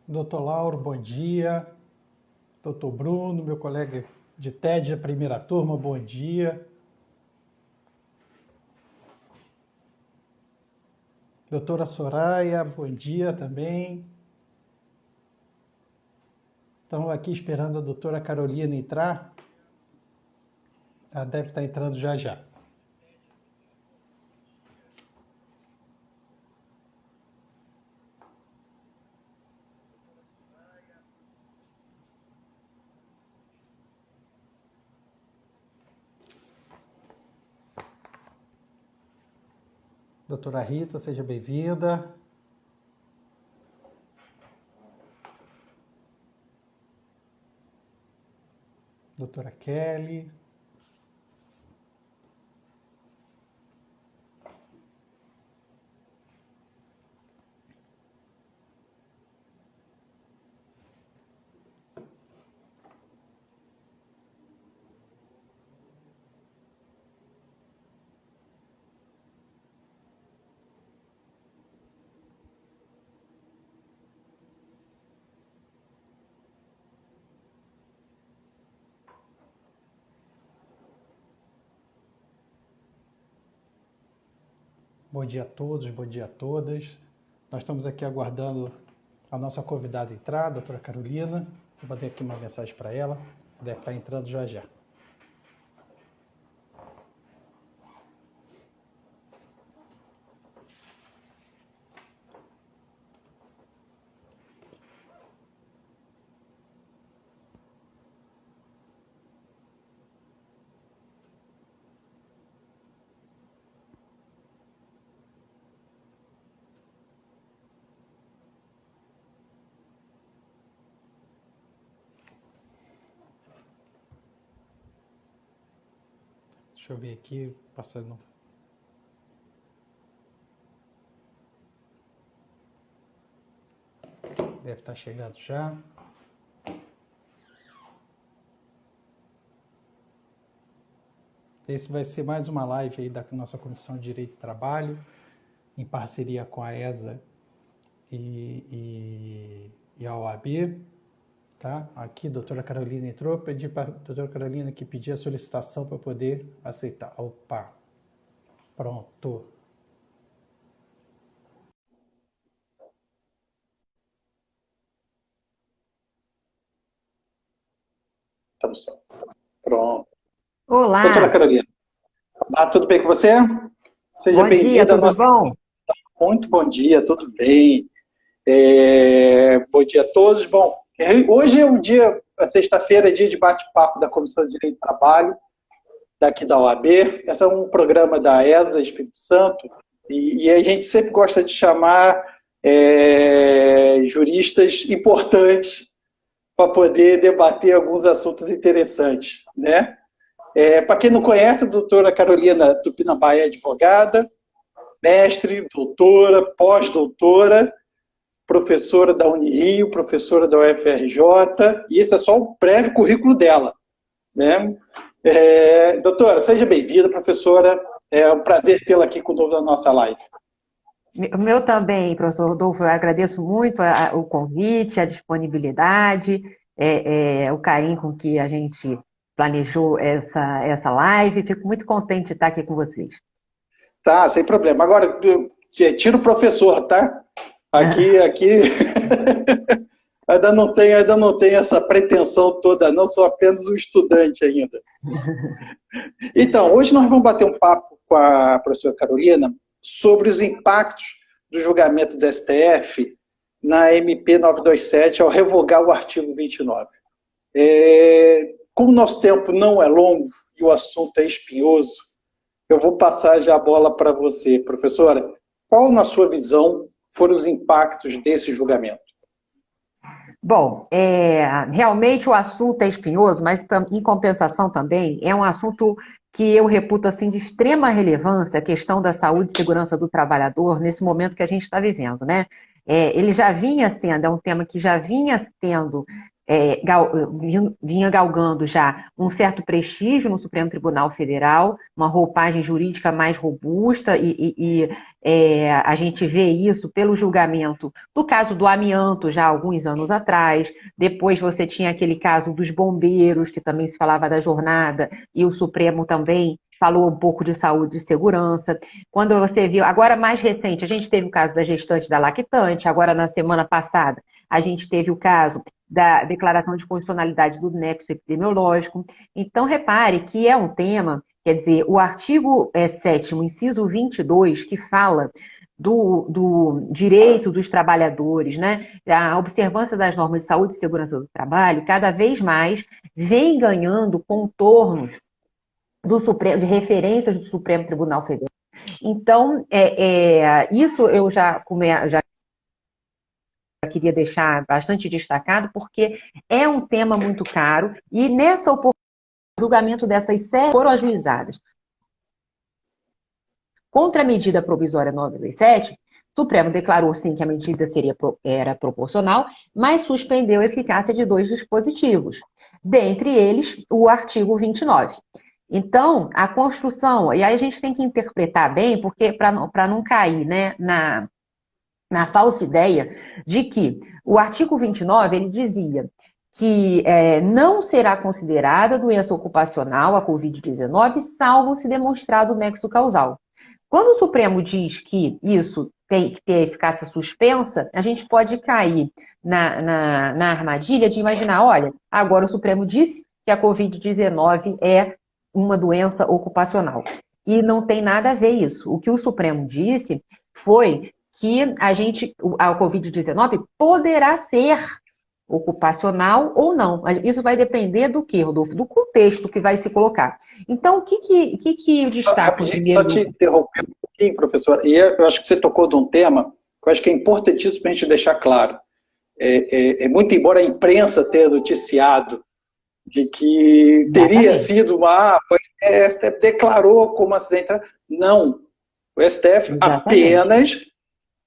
Doutor Lauro, bom dia. Doutor Bruno, meu colega de TED da primeira turma, bom dia. Doutora Soraya, bom dia também. Estamos aqui esperando a doutora Carolina entrar. Ela deve estar entrando já já. Doutora Rita, seja bem-vinda. Doutora Kelly. Bom dia a todos, bom dia a todas. Nós estamos aqui aguardando a nossa convidada entrar, a doutora Carolina. Vou mandar aqui uma mensagem para ela. Deve estar entrando já já. Deixa eu ver aqui, passando. Deve estar chegando já. Esse vai ser mais uma live aí da nossa Comissão de Direito do Trabalho, em parceria com a ESA e a OAB. Tá? Aqui a doutora Carolina entrou, pedi para a doutora Carolina que pedir a solicitação para poder aceitar. Opa, pronto. Estamos só. Pronto. Doutora Olá, Carolina, tudo bem com você? Seja bom dia, bem-vinda à tudo nossa... bom? Muito bom dia, tudo bem? Bom dia a todos. Bom, hoje é um dia, a sexta-feira, é dia de bate-papo da Comissão de Direito do Trabalho, daqui da OAB. Esse é um programa da ESA, Espírito Santo, e a gente sempre gosta de chamar juristas importantes para poder debater alguns assuntos interessantes, né? Para quem não conhece, a doutora Carolina Tupinambá é advogada, mestre, doutora, pós-doutora, professora da Unirio, professora da UFRJ, e esse é só o breve currículo dela, né? Doutora, seja bem-vinda, professora. É um prazer tê-la aqui conosco na nossa live. O meu também, professor Rodolfo, eu agradeço muito o convite, a disponibilidade, o carinho com que a gente planejou essa live. Fico muito contente de estar aqui com vocês. Tá, sem problema. Agora, tira o professor, tá? Aqui ainda não tenho essa pretensão toda, não, sou apenas um estudante ainda. Então, hoje nós vamos bater um papo com a professora Carolina sobre os impactos do julgamento do STF na MP 927 ao revogar o artigo 29. Como o nosso tempo não é longo e o assunto é espinhoso, eu vou passar já a bola para você, professora. Qual, na sua visão, foram os impactos desse julgamento? Bom, realmente o assunto é espinhoso, mas em compensação também é um assunto que eu reputo assim de extrema relevância, a questão da saúde e segurança do trabalhador nesse momento que a gente está vivendo, né? Ele já vinha sendo, é um tema que já vinha tendo vinha galgando já um certo prestígio no Supremo Tribunal Federal, uma roupagem jurídica mais robusta, a gente vê isso pelo julgamento do caso do amianto, já há alguns anos atrás. Depois você tinha aquele caso dos bombeiros, que também se falava da jornada, e o Supremo também falou um pouco de saúde e segurança. Quando você viu, agora mais recente, a gente teve o caso da gestante e da lactante, agora na semana passada a gente teve o caso da declaração de constitucionalidade do nexo epidemiológico. Então, repare que é um tema, quer dizer, o artigo 7º, inciso 22, que fala do direito dos trabalhadores, né, a observância das normas de saúde e segurança do trabalho, cada vez mais vem ganhando contornos do Supremo, de referências do Supremo Tribunal Federal. Então, isso eu já queria deixar bastante destacado, porque é um tema muito caro, e nessa oportunidade, o julgamento dessas 7 foram ajuizadas. Contra a medida provisória 927, o Supremo declarou, sim, que a medida era proporcional, mas suspendeu a eficácia de 2 dispositivos, dentre eles o artigo 29. Então, a construção, e aí a gente tem que interpretar bem, porque para não cair, né, na falsa ideia de que o artigo 29, ele dizia que não será considerada doença ocupacional a Covid-19, salvo se demonstrado o nexo causal. Quando o Supremo diz que isso tem que ter eficácia suspensa, a gente pode cair na armadilha de imaginar, olha, agora o Supremo disse que a Covid-19 é uma doença ocupacional. E não tem nada a ver isso. O que o Supremo disse foi que a Covid-19 poderá ser ocupacional ou não. Isso vai depender do quê, Rodolfo? Do contexto que vai se colocar. Então, o que eu destaco primeiro? Só te interromper um pouquinho, professor. E eu acho que você tocou de um tema que eu acho que é importantíssimo para a gente deixar claro. Muito embora a imprensa tenha noticiado de que teria sido o STF declarou como acidente. Não. O STF apenas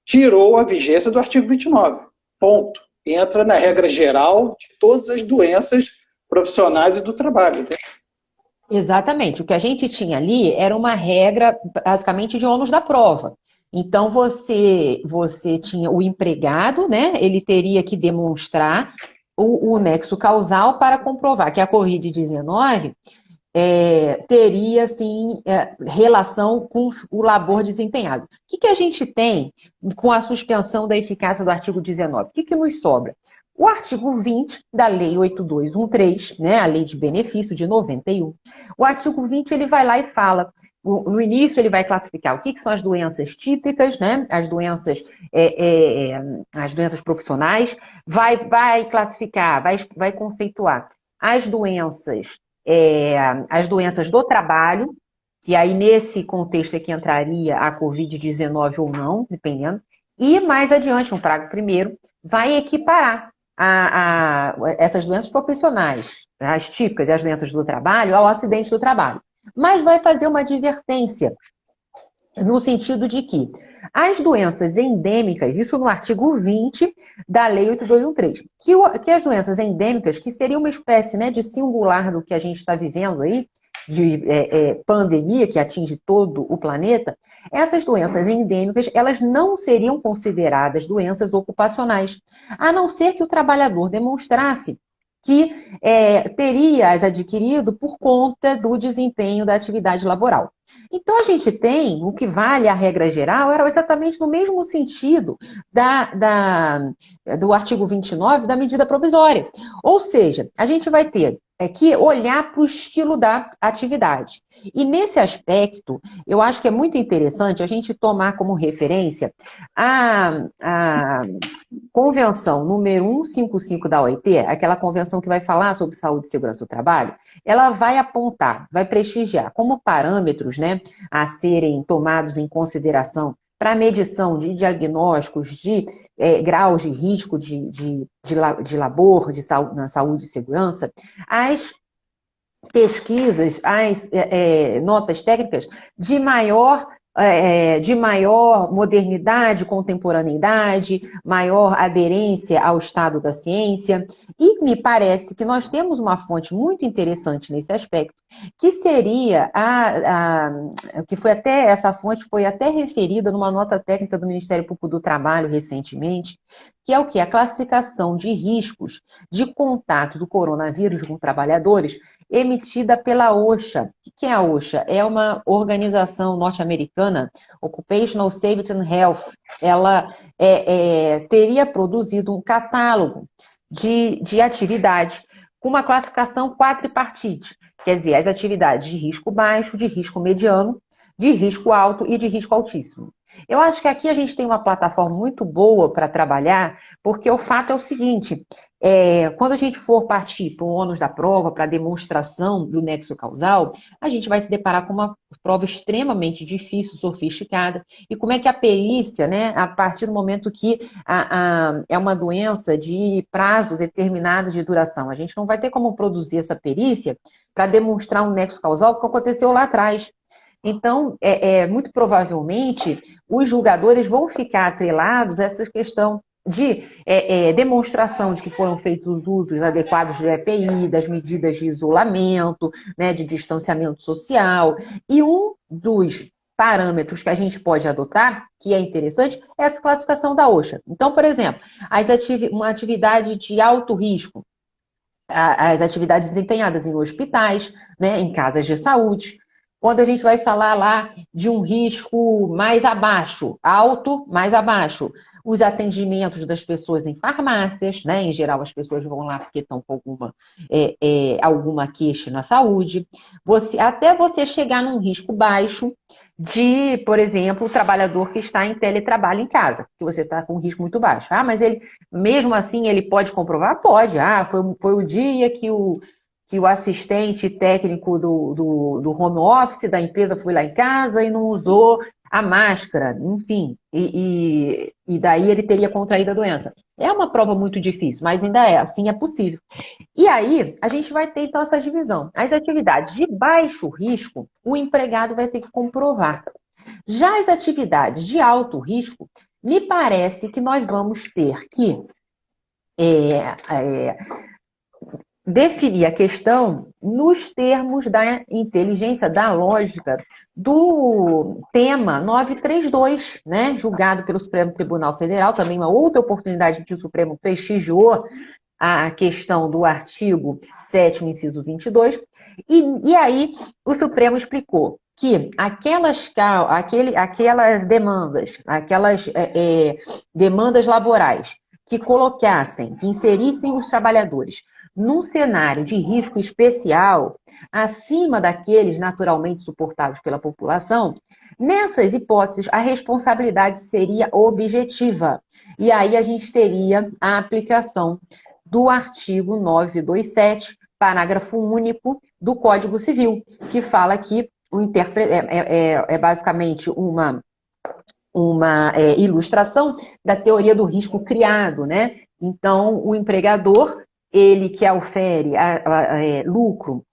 tirou a vigência do artigo 29. Ponto. Entra na regra geral de todas as doenças profissionais e do trabalho. Né? Exatamente. O que a gente tinha ali era uma regra, basicamente, de ônus da prova. Então, você tinha o empregado, né? Ele teria que demonstrar o nexo causal para comprovar que a Covid-19 teria, assim, relação com o labor desempenhado. O que a gente tem com a suspensão da eficácia do artigo 19? O que nos sobra? O artigo 20 da Lei 8213, né, a Lei de Benefício de 91. O artigo 20, ele vai lá e fala, no início ele vai classificar o que são as doenças típicas, né, as doenças profissionais, vai classificar, vai conceituar as doenças do trabalho, que aí nesse contexto é que entraria a Covid-19 ou não, dependendo, e mais adiante, no parágrafo 1º, vai equiparar essas doenças profissionais, as típicas e as doenças do trabalho, ao acidente do trabalho. Mas vai fazer uma advertência, no sentido de que as doenças endêmicas, isso no artigo 20 da Lei 8213, que as doenças endêmicas, que seria uma espécie, né, de singular do que a gente está vivendo aí, de pandemia que atinge todo o planeta, essas doenças endêmicas, elas não seriam consideradas doenças ocupacionais, a não ser que o trabalhador demonstrasse que teria as adquirido por conta do desempenho da atividade laboral. Então, a gente tem, o que vale a regra geral, era exatamente no mesmo sentido do artigo 29 da medida provisória. Ou seja, a gente vai ter que olhar para o estilo da atividade. E nesse aspecto, eu acho que é muito interessante a gente tomar como referência a Convenção número 155 da OIT, aquela convenção que vai falar sobre saúde e segurança do trabalho, ela vai apontar, vai prestigiar como parâmetros, né, a serem tomados em consideração para medição de diagnósticos de graus de risco de labor, na saúde e segurança, as pesquisas, as notas técnicas de maior de maior modernidade, contemporaneidade, maior aderência ao estado da ciência. E me parece que nós temos uma fonte muito interessante nesse aspecto, que seria que foi até, essa fonte foi até referida numa nota técnica do Ministério Público do Trabalho recentemente, que é o quê? A classificação de riscos de contato do coronavírus com trabalhadores emitida pela OSHA. O que é a OSHA? É uma organização norte-americana, Occupational Safety and Health. Ela teria produzido um catálogo de atividades com uma classificação quadripartite, quer dizer, as atividades de risco baixo, de risco mediano, de risco alto e de risco altíssimo. Eu acho que aqui a gente tem uma plataforma muito boa para trabalhar, porque o fato é o seguinte, quando a gente for partir para o ônus da prova, para a demonstração do nexo causal, a gente vai se deparar com uma prova extremamente difícil, sofisticada, e como é que a perícia, né, a partir do momento que é uma doença de prazo determinado de duração, a gente não vai ter como produzir essa perícia para demonstrar um nexo causal que aconteceu lá atrás. Então, muito provavelmente, os julgadores vão ficar atrelados a essa questão de demonstração de que foram feitos os usos adequados do EPI, das medidas de isolamento, né, de distanciamento social. E um dos parâmetros que a gente pode adotar, que é interessante, é essa classificação da OSHA. Então, por exemplo, uma atividade de alto risco, as atividades desempenhadas em hospitais, né, em casas de saúde. Quando a gente vai falar lá de um risco mais abaixo, alto, mais abaixo, os atendimentos das pessoas em farmácias, né? Em geral, as pessoas vão lá porque estão com alguma queixa na saúde. Até você chegar num risco baixo de, por exemplo, o trabalhador que está em teletrabalho em casa, que você está com um risco muito baixo. Ah, mas ele, mesmo assim, ele pode comprovar? Pode. Ah, foi o dia que o assistente técnico do home office da empresa foi lá em casa e não usou a máscara, enfim, e daí ele teria contraído a doença. É uma prova muito difícil, mas ainda assim é possível. E aí, a gente vai ter então essa divisão. As atividades de baixo risco, o empregado vai ter que comprovar. Já as atividades de alto risco, me parece que nós vamos ter que definir a questão nos termos da inteligência, da lógica, do tema 932, né, julgado pelo Supremo Tribunal Federal, também uma outra oportunidade em que o Supremo prestigiou a questão do artigo 7º, inciso 22, e aí o Supremo explicou que aquelas demandas, demandas laborais que inserissem os trabalhadores num cenário de risco especial, acima daqueles naturalmente suportados pela população, nessas hipóteses, a responsabilidade seria objetiva. E aí a gente teria a aplicação do artigo 927, parágrafo único do Código Civil, que fala que basicamente uma ilustração da teoria do risco criado, né? Então, o empregador, ele que ofere lucro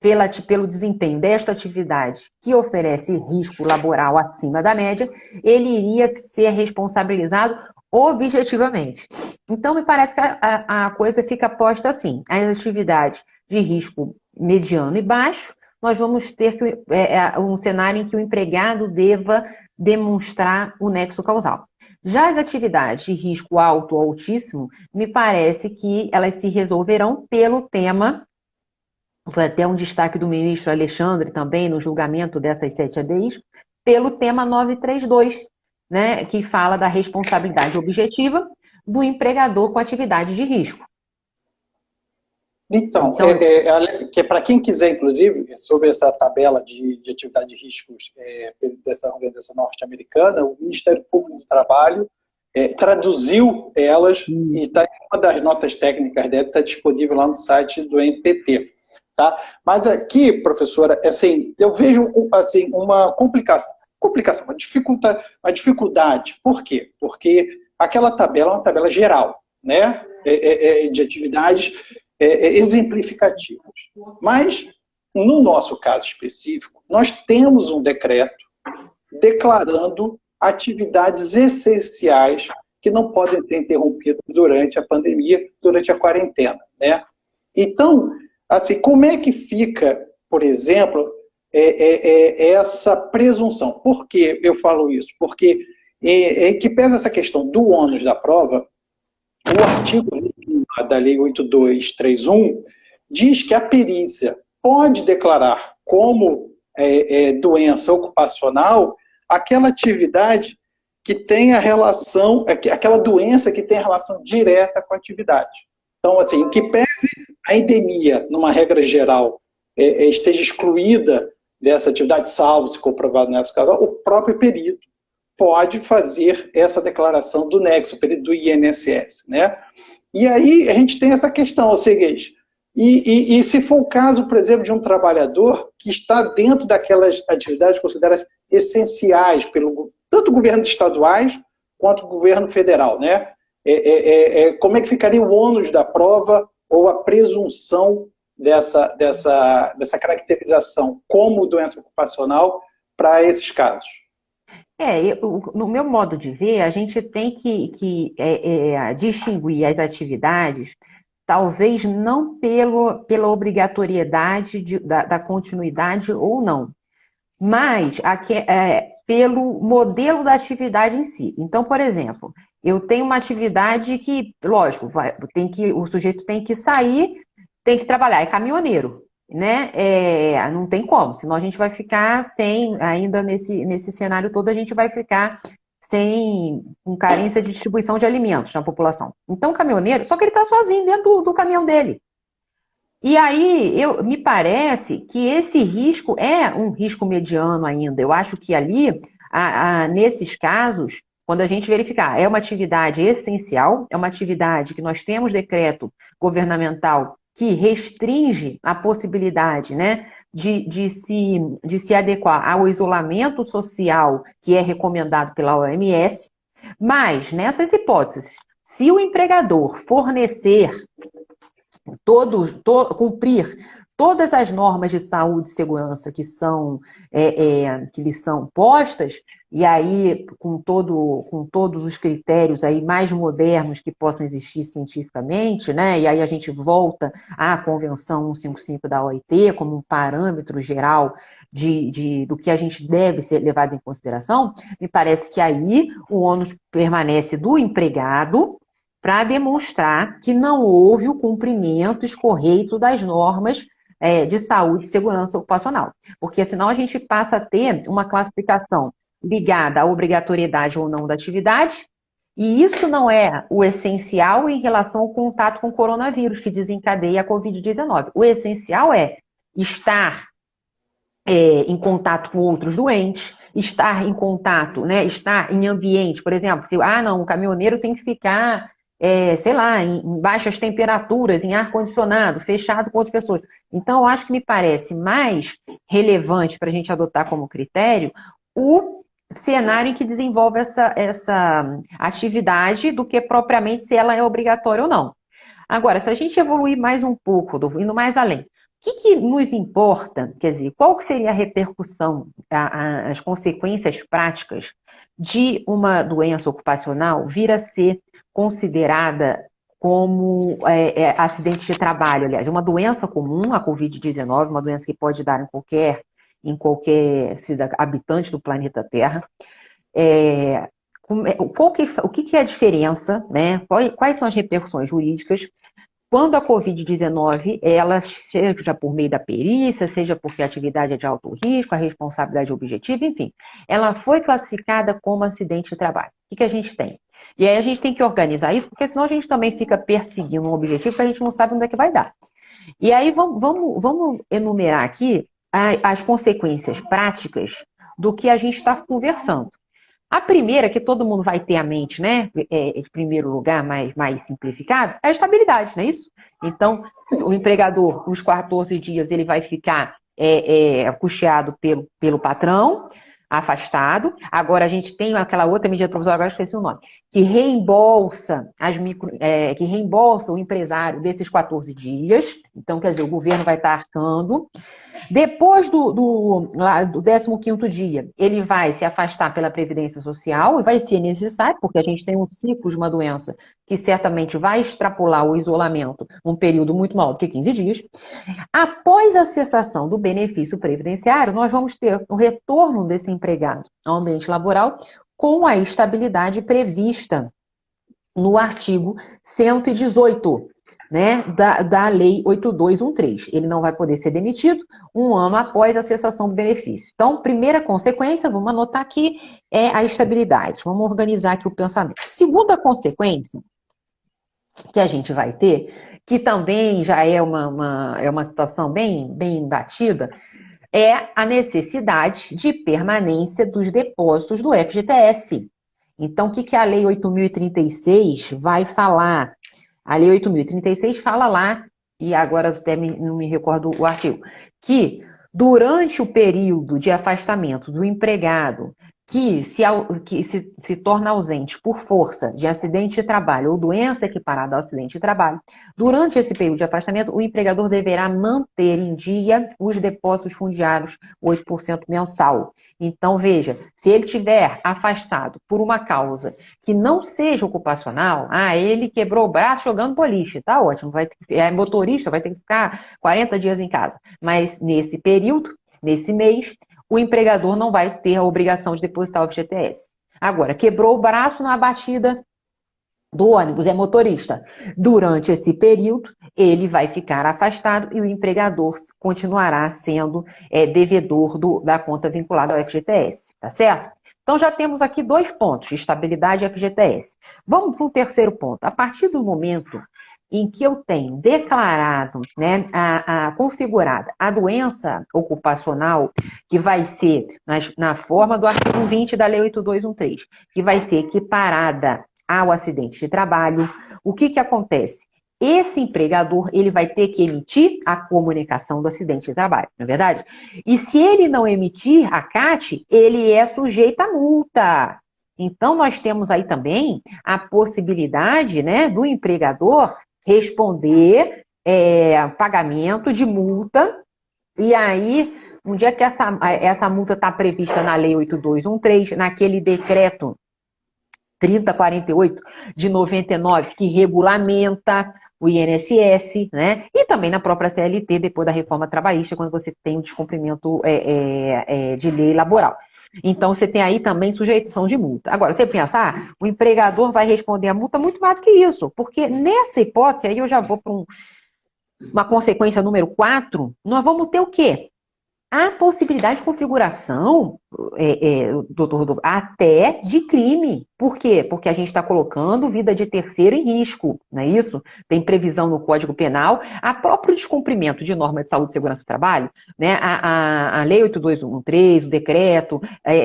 pelo desempenho desta atividade que oferece risco laboral acima da média, ele iria ser responsabilizado objetivamente. Então, me parece que a coisa fica posta assim. As atividades de risco mediano e baixo, nós vamos ter um cenário em que o empregado deva demonstrar o nexo causal. Já as atividades de risco alto ou altíssimo, me parece que elas se resolverão pelo tema, foi até um destaque do ministro Alexandre também no julgamento dessas 7 ADIs, pelo tema 932, né, que fala da responsabilidade objetiva do empregador com atividade de risco. Então, que para quem quiser, inclusive, sobre essa tabela de atividade de riscos dessa organização norte-americana, o Ministério Público do Trabalho traduziu elas e está em uma das notas técnicas dela, está disponível lá no site do MPT. Tá? Mas aqui, professora, assim, eu vejo assim, uma uma dificuldade. Por quê? Porque aquela tabela é uma tabela geral, né? De atividades exemplificativas. Mas, no nosso caso específico, nós temos um decreto declarando atividades essenciais que não podem ser interrompidas durante a pandemia, durante a quarentena, né? Então, assim, como é que fica, por exemplo, essa presunção? Por que eu falo isso? Porque, que pesa essa questão do ônus da prova, o artigo 21 da Lei 8231 diz que a perícia pode declarar como doença ocupacional aquela atividade que tem a relação, aquela doença que tem a relação direta com a atividade. Então, assim, que pese a endemia, numa regra geral, esteja excluída dessa atividade, salvo se comprovado nesse caso, o próprio perito pode fazer essa declaração do nexo, o perito do INSS, né? E aí a gente tem essa questão, ou seja, e se for o caso, por exemplo, de um trabalhador que está dentro daquelas atividades consideradas essenciais pelo tanto governos estaduais quanto o governo federal, né? Como é que ficaria o ônus da prova ou a presunção dessa caracterização como doença ocupacional para esses casos? No meu modo de ver, a gente tem que distinguir as atividades, talvez não pela obrigatoriedade da continuidade ou não, mas pelo modelo da atividade em si. Então, por exemplo, eu tenho uma atividade que, lógico, o sujeito tem que sair, tem que trabalhar, é caminhoneiro, né? Não tem como, senão a gente vai ficar sem, ainda nesse cenário todo, a gente vai ficar com carência de distribuição de alimentos na população. Então, caminhoneiro, só que ele está sozinho dentro do caminhão dele. E aí, me parece que esse risco é um risco mediano ainda. Eu acho que ali, nesses casos, quando a gente verificar, é uma atividade essencial, é uma atividade que nós temos decreto governamental que restringe a possibilidade, né, de se adequar ao isolamento social que é recomendado pela OMS, mas nessas hipóteses, se o empregador fornecer cumprir todas as normas de saúde e segurança que lhes são postas, e aí com todos os critérios aí mais modernos que possam existir cientificamente, né? E aí a gente volta à Convenção 155 da OIT como um parâmetro geral do que a gente deve ser levado em consideração. Me parece que aí o ônus permanece do empregado, para demonstrar que não houve o cumprimento escorreito das normas de saúde e segurança ocupacional. Porque senão a gente passa a ter uma classificação ligada à obrigatoriedade ou não da atividade, e isso não é o essencial em relação ao contato com o coronavírus, que desencadeia a Covid-19. O essencial é estar em contato com outros doentes, estar em contato, né, estar em ambiente, por exemplo, o caminhoneiro tem que ficar sei lá, em baixas temperaturas, em ar-condicionado, fechado com outras pessoas. Então, eu acho que me parece mais relevante para a gente adotar como critério o cenário em que desenvolve essa atividade do que propriamente se ela é obrigatória ou não. Agora, se a gente evoluir mais um pouco, indo mais além, o que nos importa, quer dizer, qual que seria a repercussão, as consequências práticas de uma doença ocupacional vir a ser considerada como acidente de trabalho, aliás, uma doença comum, a Covid-19, uma doença que pode dar em qualquer habitante do planeta Terra. O que é a diferença, né? Quais são as repercussões jurídicas quando a Covid-19, ela, seja por meio da perícia, seja porque a atividade é de alto risco, a responsabilidade objetiva, enfim, ela foi classificada como acidente de trabalho. O que a gente tem? E aí a gente tem que organizar isso, porque senão a gente também fica perseguindo um objetivo que a gente não sabe onde é que vai dar. E aí vamos enumerar aqui as consequências práticas do que a gente está conversando. A primeira, que todo mundo vai ter a mente, né? Em primeiro lugar, mais simplificado, é a estabilidade, não é isso? Então, o empregador, nos 14 dias, ele vai ficar custeado pelo patrão, afastado. Agora a gente tem aquela outra medida provisória, agora esqueci o nome, que reembolsa que reembolsa o empresário desses 14 dias. Então, quer dizer, o governo vai estar arcando. Depois do 15º dia, ele vai se afastar pela Previdência Social, e vai ser necessário, porque a gente tem um ciclo de uma doença que certamente vai extrapolar o isolamento um período muito maior do que 15 dias. Após a cessação do benefício previdenciário, nós vamos ter o retorno desse empregado ao ambiente laboral com a estabilidade prevista no artigo 118, né, da Lei 8213. Ele não vai poder ser demitido um ano após a cessação do benefício. Então, primeira consequência, vamos anotar aqui, é a estabilidade. Vamos organizar aqui o pensamento. Segunda consequência que a gente vai ter, que também já é uma situação bem batida, é a necessidade de permanência dos depósitos do FGTS. Então, o que a Lei 8.036 vai falar? A Lei 8.036 fala lá, e agora até não me recordo o artigo, que durante o período de afastamento do empregado que se torna ausente por força de acidente de trabalho ou doença equiparada ao acidente de trabalho, durante esse período de afastamento, o empregador deverá manter em dia os depósitos fundiários 8% mensal. Então, veja, se ele tiver afastado por uma causa que não seja ocupacional, ele quebrou o braço jogando boliche, tá ótimo, é motorista, vai ter que ficar 40 dias em casa. Mas nesse período, nesse mês, o empregador não vai ter a obrigação de depositar o FGTS. Agora, quebrou o braço na batida do ônibus, é motorista. Durante esse período, ele vai ficar afastado e o empregador continuará sendo devedor da conta vinculada ao FGTS, tá certo? Então, já temos aqui 2 pontos, estabilidade e FGTS. Vamos para o terceiro ponto. A partir do momento em que eu tenho declarado, né, configurada a doença ocupacional, que vai ser na forma do artigo 20 da Lei 8213, que vai ser equiparada ao acidente de trabalho, o que acontece? Esse empregador, ele vai ter que emitir a comunicação do acidente de trabalho, não é verdade? E se ele não emitir a CAT, ele é sujeito a multa. Então, nós temos aí também a possibilidade, né, do empregador responder pagamento de multa, e aí, um dia que essa multa está prevista na Lei 8213, naquele decreto 3048 de 99, que regulamenta o INSS, né? E também na própria CLT, depois da reforma trabalhista, quando você tem o descumprimento de lei laboral. Então, você tem aí também sujeição de multa. Agora, você pensar, o empregador vai responder a multa muito mais do que isso, porque nessa hipótese, aí eu já vou para uma consequência número 4, nós vamos ter o quê? A possibilidade de configuração, doutor Rodolfo, até de crime. Por quê? Porque a gente está colocando vida de terceiro em risco, não é isso? Tem previsão no Código Penal, a próprio descumprimento de norma de saúde e segurança do trabalho, né? A Lei 8213, o decreto,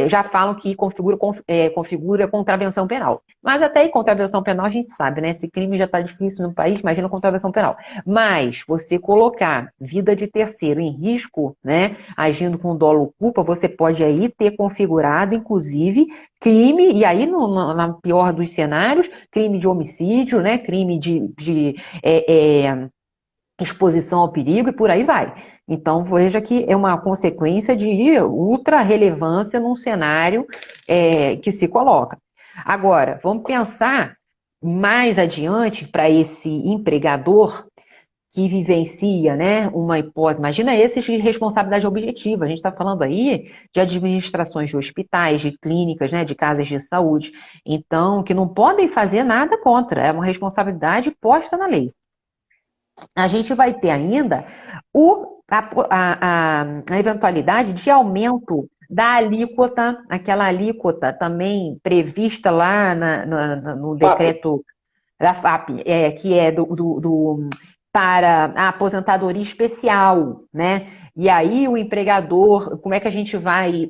já falam que configura contravenção penal. Mas até aí, contravenção penal, a gente sabe, né? Esse crime já está difícil no país, imagina contravenção penal. Mas você colocar vida de terceiro em risco, né? Agindo com dolo ou culpa, você pode aí ter configurado, inclusive, crime, e aí, na pior dos cenários, crime de homicídio, né? Crime de exposição ao perigo e por aí vai. Então, veja que é uma consequência de ultra relevância num cenário que se coloca. Agora, vamos pensar mais adiante para esse empregador que vivencia, né, uma hipótese. Imagina esses de responsabilidade objetiva. A gente está falando aí de administrações de hospitais, de clínicas, né, de casas de saúde. Então, que não podem fazer nada contra. É uma responsabilidade posta na lei. A gente vai ter ainda a eventualidade de aumento da alíquota, aquela alíquota também prevista lá no decreto da FAP, que é para a aposentadoria especial, né? E aí o empregador, como é que a gente vai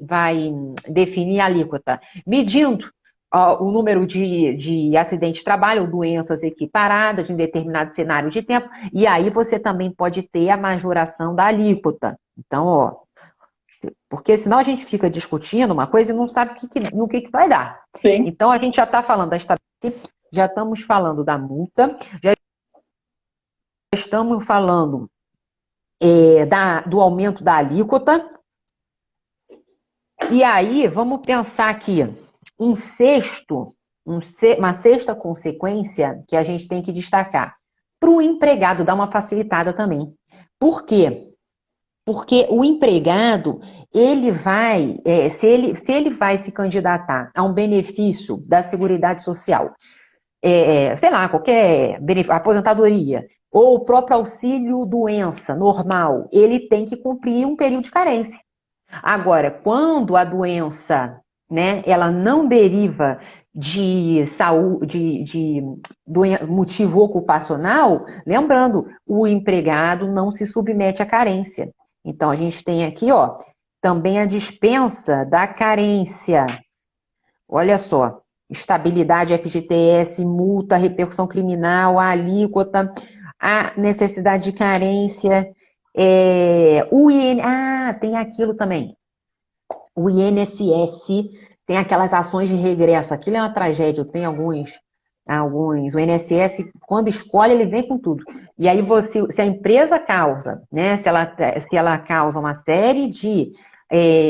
definir a alíquota? Medindo o número de acidentes de trabalho ou doenças equiparadas em determinado cenário de tempo, e aí você também pode ter a majoração da alíquota. Então, Porque senão a gente fica discutindo uma coisa e não sabe no que vai dar. Sim. Então, a gente já está falando da estabilidade, já estamos falando da multa, já estamos falando do aumento da alíquota. E aí, vamos pensar aqui, uma sexta consequência que a gente tem que destacar. Para o empregado dar uma facilitada também. Por quê? Porque o empregado, ele vai, se ele vai se candidatar a um benefício da Seguridade Social, sei lá, qualquer benefício, aposentadoria, ou o próprio auxílio doença normal, ele tem que cumprir um período de carência. Agora, quando a doença, né, ela não deriva de saúde, de motivo ocupacional, lembrando, o empregado não se submete à carência. Então, a gente tem aqui, ó, também a dispensa da carência. Olha só, estabilidade FGTS, multa, repercussão criminal, a alíquota, a necessidade de carência, tem aquilo também. O INSS tem aquelas ações de regresso. Aquilo é uma tragédia. Tem alguns. O INSS, quando escolhe, ele vem com tudo. E aí, se a empresa causa, né? Se ela causa uma série de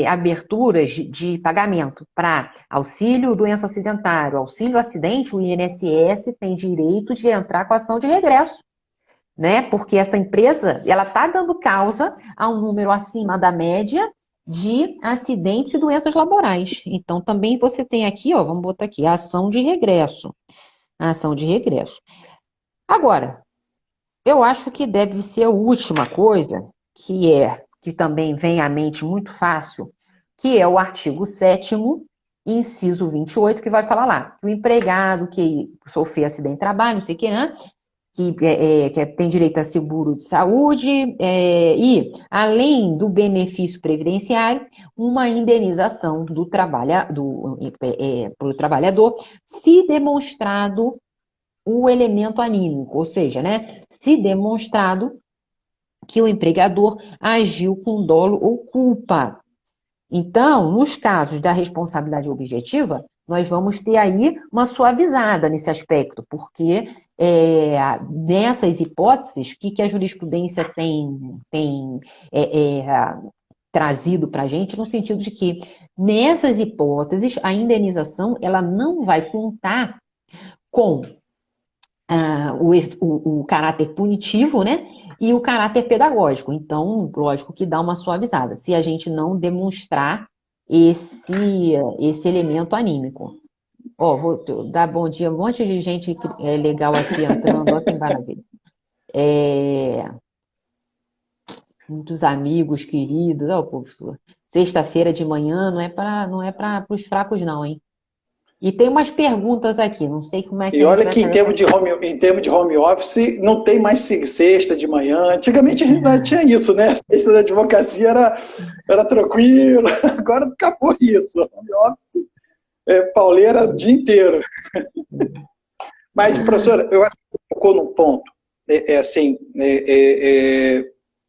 aberturas de pagamento para auxílio doença acidentário, auxílio acidente, o INSS tem direito de entrar com ação de regresso. Né? Porque essa empresa, ela está dando causa a um número acima da média de acidentes e doenças laborais. Então, também você tem aqui, ó, vamos botar aqui, a ação de regresso. A ação de regresso. Agora, eu acho que deve ser a última coisa, que também vem à mente muito fácil, que é o artigo 7º, inciso 28, que vai falar lá, que o empregado que sofreu acidente de trabalho, não sei o que, né? Que tem direito a seguro de saúde e, além do benefício previdenciário, uma indenização do pro trabalhador, se demonstrado o elemento anímico, ou seja, né, se demonstrado que o empregador agiu com dolo ou culpa. Então, nos casos da responsabilidade objetiva, nós vamos ter aí uma suavizada nesse aspecto, porque nessas hipóteses, o que a jurisprudência tem trazido para a gente, no sentido de que, nessas hipóteses, a indenização ela não vai contar com o caráter punitivo, né? E o caráter pedagógico. Então, lógico que dá uma suavizada, se a gente não demonstrar esse elemento anímico. Ó, vou dar bom dia, um monte de gente legal aqui entrando, olha que maravilha. Muitos amigos queridos, ó, povo, sexta-feira de manhã não é para os fracos não, hein? E tem umas perguntas aqui, não sei como é que... E olha que em termos de home office, não tem mais sexta de manhã. Antigamente a gente não tinha isso, né? Sexta da advocacia era tranquilo, agora acabou isso. Home office, pauleira o dia inteiro. Mas, professora, eu acho que tocou num ponto,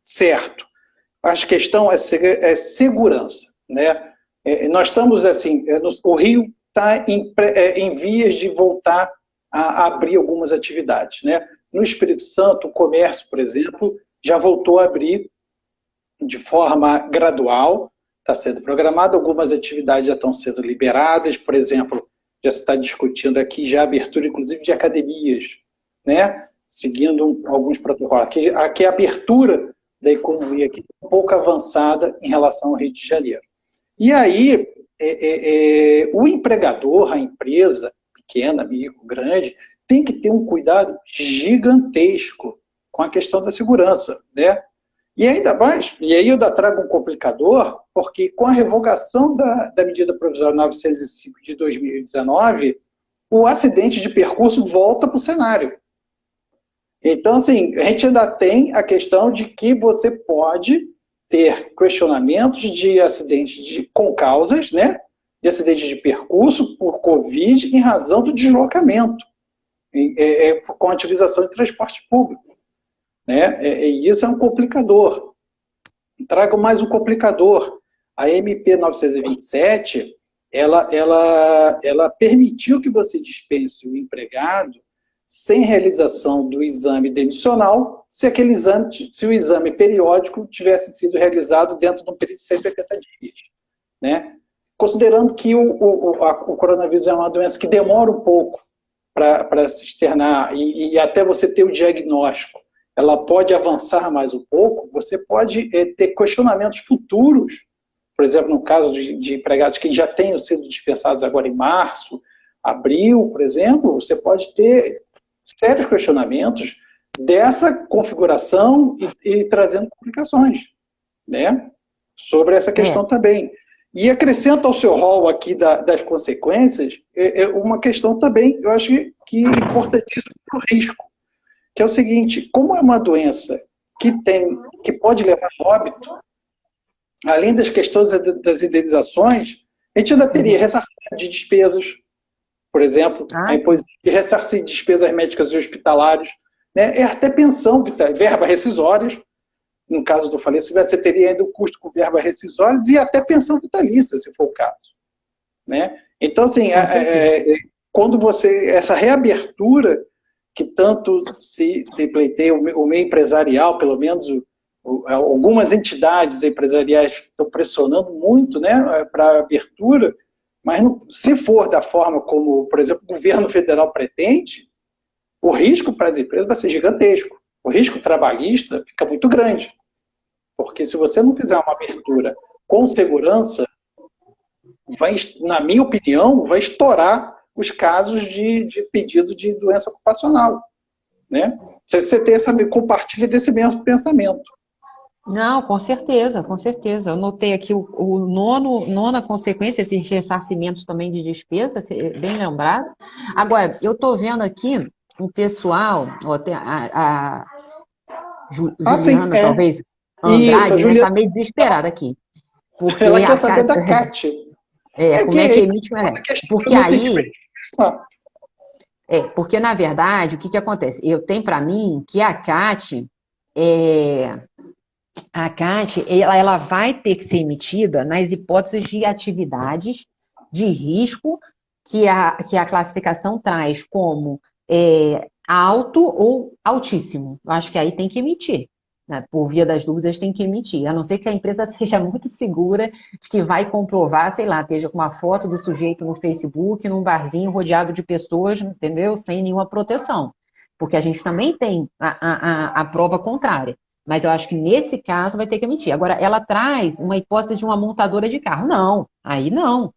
certo. A questão é segurança, né? Nós estamos, assim, o Rio está em vias de voltar a abrir algumas atividades, né? No Espírito Santo, o comércio, por exemplo, já voltou a abrir de forma gradual, está sendo programado, algumas atividades já estão sendo liberadas, por exemplo, já se está discutindo aqui já a abertura, inclusive, de academias, né? Seguindo alguns protocolos. Aqui a abertura da economia aqui um pouco avançada em relação ao Rio de Janeiro. E aí, o empregador, a empresa, pequena, micro, grande, tem que ter um cuidado gigantesco com a questão da segurança, né? E ainda mais, e aí eu trago um complicador, porque com a revogação da medida provisória 905 de 2019, o acidente de percurso volta para o cenário. Então, assim, a gente ainda tem a questão de que você pode ter questionamentos de acidentes com causas, né? De acidentes de percurso por Covid em razão do deslocamento, com a utilização de transporte público. Né? E isso é um complicador. Trago mais um complicador. A MP 927, ela permitiu que você dispense o empregado sem realização do exame demissional, se o exame periódico tivesse sido realizado dentro de um período de 180 dias. Né? Considerando que o coronavírus é uma doença que demora um pouco para se externar e até você ter o diagnóstico, ela pode avançar mais um pouco, você pode ter questionamentos futuros, por exemplo, no caso de empregados que já tenham sido dispensados agora em março, abril, por exemplo, você pode ter sérios questionamentos dessa configuração e trazendo complicações, né? Sobre essa questão também. E acrescenta ao seu rol aqui das consequências uma questão também, eu acho que importantíssima para o risco, que é o seguinte: como é uma doença que pode levar a óbito, além das questões das indenizações, a gente ainda teria ressarcimento de despesas, por exemplo, ressarcir despesas médicas e hospitalares, né? Até pensão, verba rescisórias. No caso do falecimento, você teria ainda o custo com verba rescisórias e até pensão vitalícia, se for o caso. Né? Então, assim, quando essa reabertura que tanto se pleiteia o meio empresarial, pelo menos algumas entidades empresariais estão pressionando muito, né, para a abertura, mas se for da forma como, por exemplo, o governo federal pretende, o risco para as empresas vai ser gigantesco. O risco trabalhista fica muito grande. Porque se você não fizer uma abertura com segurança, na minha opinião, vai estourar os casos de pedido de doença ocupacional. Né? Você compartilha desse mesmo pensamento. Não, com certeza, com certeza. Eu notei aqui nona consequência, esses ressarcimentos também de despesas, bem lembrado. Agora, eu estou vendo aqui um pessoal, a Juliana, talvez, Andrade, está meio desesperada aqui. Porque ela quer saber da CAT. Como é que emite? Porque aí... porque, na verdade, o que acontece? Eu tenho para mim que a CAT... A CAT, ela vai ter que ser emitida nas hipóteses de atividades de risco que a classificação traz como alto ou altíssimo. Eu acho que aí tem que emitir. Né? Por via das dúvidas, tem que emitir. A não ser que a empresa seja muito segura de que vai comprovar, sei lá, esteja com uma foto do sujeito no Facebook, num barzinho rodeado de pessoas, entendeu? Sem nenhuma proteção. Porque a gente também tem a prova contrária. Mas eu acho que nesse caso vai ter que emitir. Agora, ela traz uma hipótese de uma montadora de carro. Não, aí não.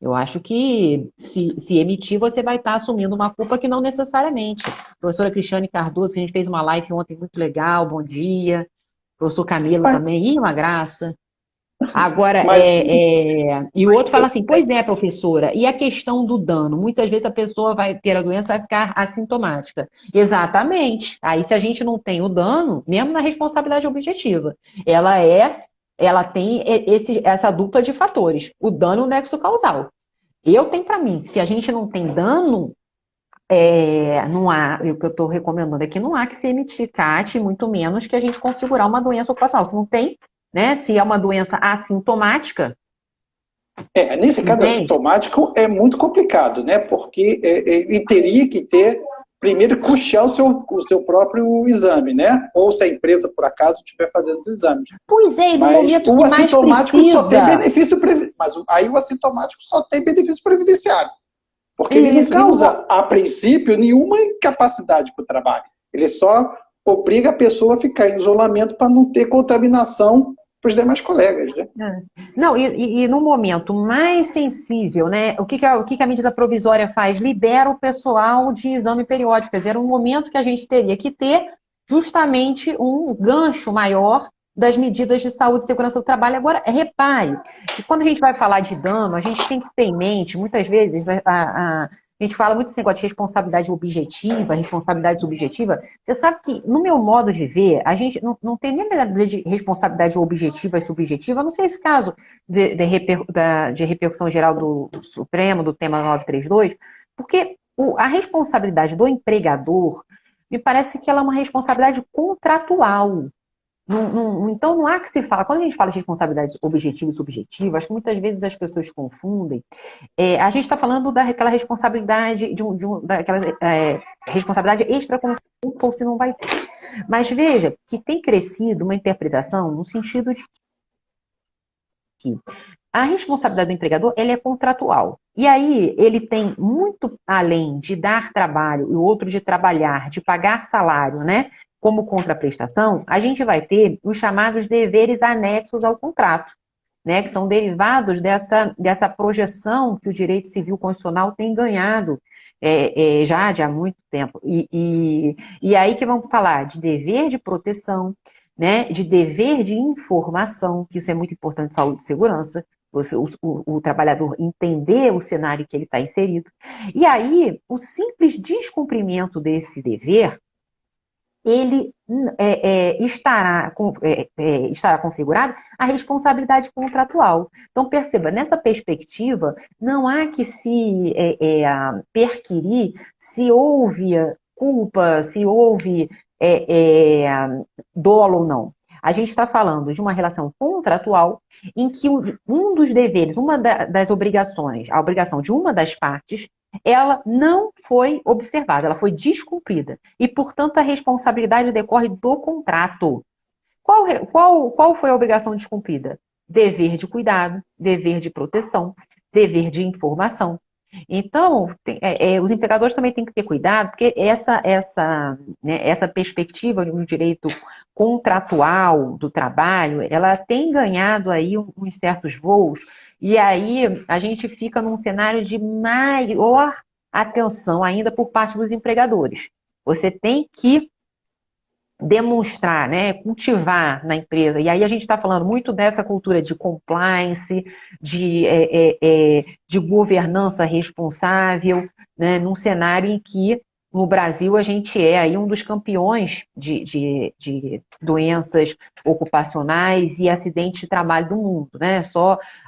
Eu acho que se emitir, você vai estar assumindo uma culpa que não necessariamente. Professora Cristiane Cardoso, que a gente fez uma live ontem muito legal, bom dia. Professor Camilo também, uma graça. Agora, e o outro fala assim, pois é, professora, e a questão do dano? Muitas vezes a pessoa vai ter a doença, vai ficar assintomática. Exatamente. Aí, se a gente não tem o dano, mesmo na responsabilidade objetiva, ela tem essa dupla de fatores, o dano e o nexo causal. Eu tenho para mim, se a gente não tem dano, não há, o que eu estou recomendando aqui, não há que se emitir CAT, muito menos que a gente configurar uma doença ocupacional. Se não tem, né? Se é uma doença assintomática. Nesse caso assintomático é muito complicado, né? Porque ele teria que primeiro custear o seu próprio exame, né? Ou se a empresa, por acaso, estiver fazendo os exames. Pois é, e no momento que mais precisa... só tem benefício mas aí o assintomático só tem benefício previdenciário. Porque ele não causa, a princípio, nenhuma incapacidade para o trabalho. Ele só obriga a pessoa a ficar em isolamento para não ter contaminação para os demais colegas, né? Não, e no momento mais sensível, né? O que a medida provisória faz? Libera o pessoal de exame periódico. Quer dizer, era um momento que a gente teria que ter justamente um gancho maior das medidas de saúde e segurança do trabalho. Agora, repare que quando a gente vai falar de dano, a gente tem que ter em mente, muitas vezes, a gente fala muito desse negócio de responsabilidade subjetiva. Você sabe que, no meu modo de ver, a gente não tem nem nada de responsabilidade objetiva e subjetiva, a não sei esse caso de repercussão geral do Supremo, do tema 932, porque a responsabilidade do empregador, me parece que ela é uma responsabilidade contratual. Então, não há que se falar. Quando a gente fala de responsabilidade objetiva e subjetiva, acho que muitas vezes as pessoas confundem. A gente está falando daquela responsabilidade, daquela responsabilidade extraconjuntural, se não vai ter. Mas veja que tem crescido uma interpretação no sentido de que a responsabilidade do empregador ela é contratual. E aí ele tem muito além de dar trabalho e o outro de trabalhar, de pagar salário, né? Como contraprestação, a gente vai ter os chamados deveres anexos ao contrato, né? Que são derivados dessa projeção que o direito civil constitucional tem ganhado já há muito tempo. E aí que vamos falar de dever de proteção, né? De dever de informação, que isso é muito importante, saúde e segurança, o trabalhador entender o cenário que ele está inserido. E aí, o simples descumprimento desse dever, ele estará configurado a responsabilidade contratual. Então, perceba, nessa perspectiva, não há que se perquirir se houve culpa, se houve dolo ou não. A gente está falando de uma relação contratual em que um dos deveres, uma das obrigações, a obrigação de uma das partes, ela não foi observada, ela foi descumprida. E, portanto, a responsabilidade decorre do contrato. Qual foi a obrigação descumprida? Dever de cuidado, dever de proteção, dever de informação. Então, os empregadores também têm que ter cuidado, porque essa perspectiva de um direito contratual do trabalho, ela tem ganhado aí uns certos voos, e aí a gente fica num cenário de maior atenção ainda por parte dos empregadores. Você tem que demonstrar, né, cultivar na empresa. E aí a gente está falando muito dessa cultura de compliance, de governança responsável, né, num cenário em que no Brasil a gente é aí um dos campeões de doenças ocupacionais e acidentes de trabalho do mundo, né?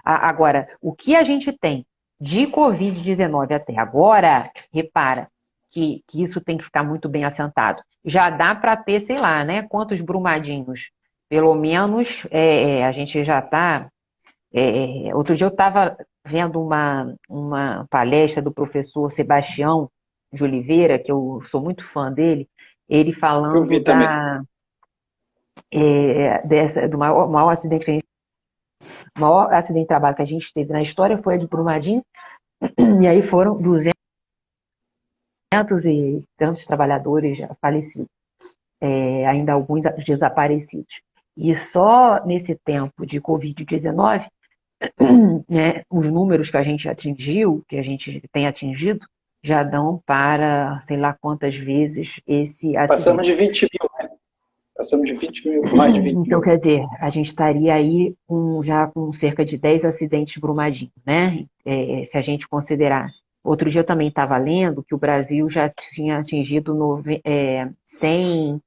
Agora, o que a gente tem de Covid-19 até agora, repara, que isso tem que ficar muito bem assentado. Já dá para ter, sei lá, né? Quantos Brumadinhos? Pelo menos a gente já está. Outro dia eu estava vendo uma palestra do professor Sebastião de Oliveira, que eu sou muito fã dele, ele falando do maior acidente o maior acidente de trabalho que a gente teve na história foi a de Brumadinho, e aí foram 200 e tantos trabalhadores já falecidos, ainda alguns desaparecidos. E só nesse tempo de Covid-19, né, os números que a gente atingiu, que a gente tem atingido, já dão para sei lá quantas vezes esse acidente. Passamos de 20 mil, né? Passamos de 20 mil, mais de 20 mil. Então, quer dizer, a gente estaria aí já com cerca de 10 acidentes Brumadinho, né? Se a gente considerar. Outro dia eu também estava lendo que o Brasil já tinha atingido 100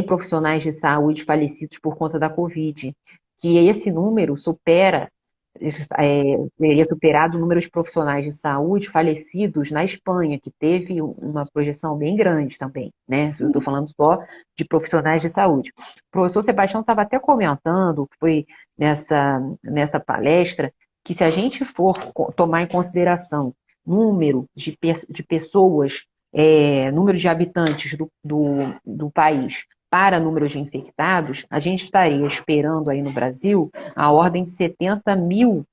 profissionais de saúde falecidos por conta da Covid, que esse número teria superado o número de profissionais de saúde falecidos na Espanha, que teve uma projeção bem grande também, né? Eu estou falando só de profissionais de saúde. O professor Sebastião estava até comentando, foi nessa palestra, que se a gente for tomar em consideração número de pessoas, número de habitantes do país para número de infectados, a gente estaria esperando aí no Brasil a ordem de 70 mil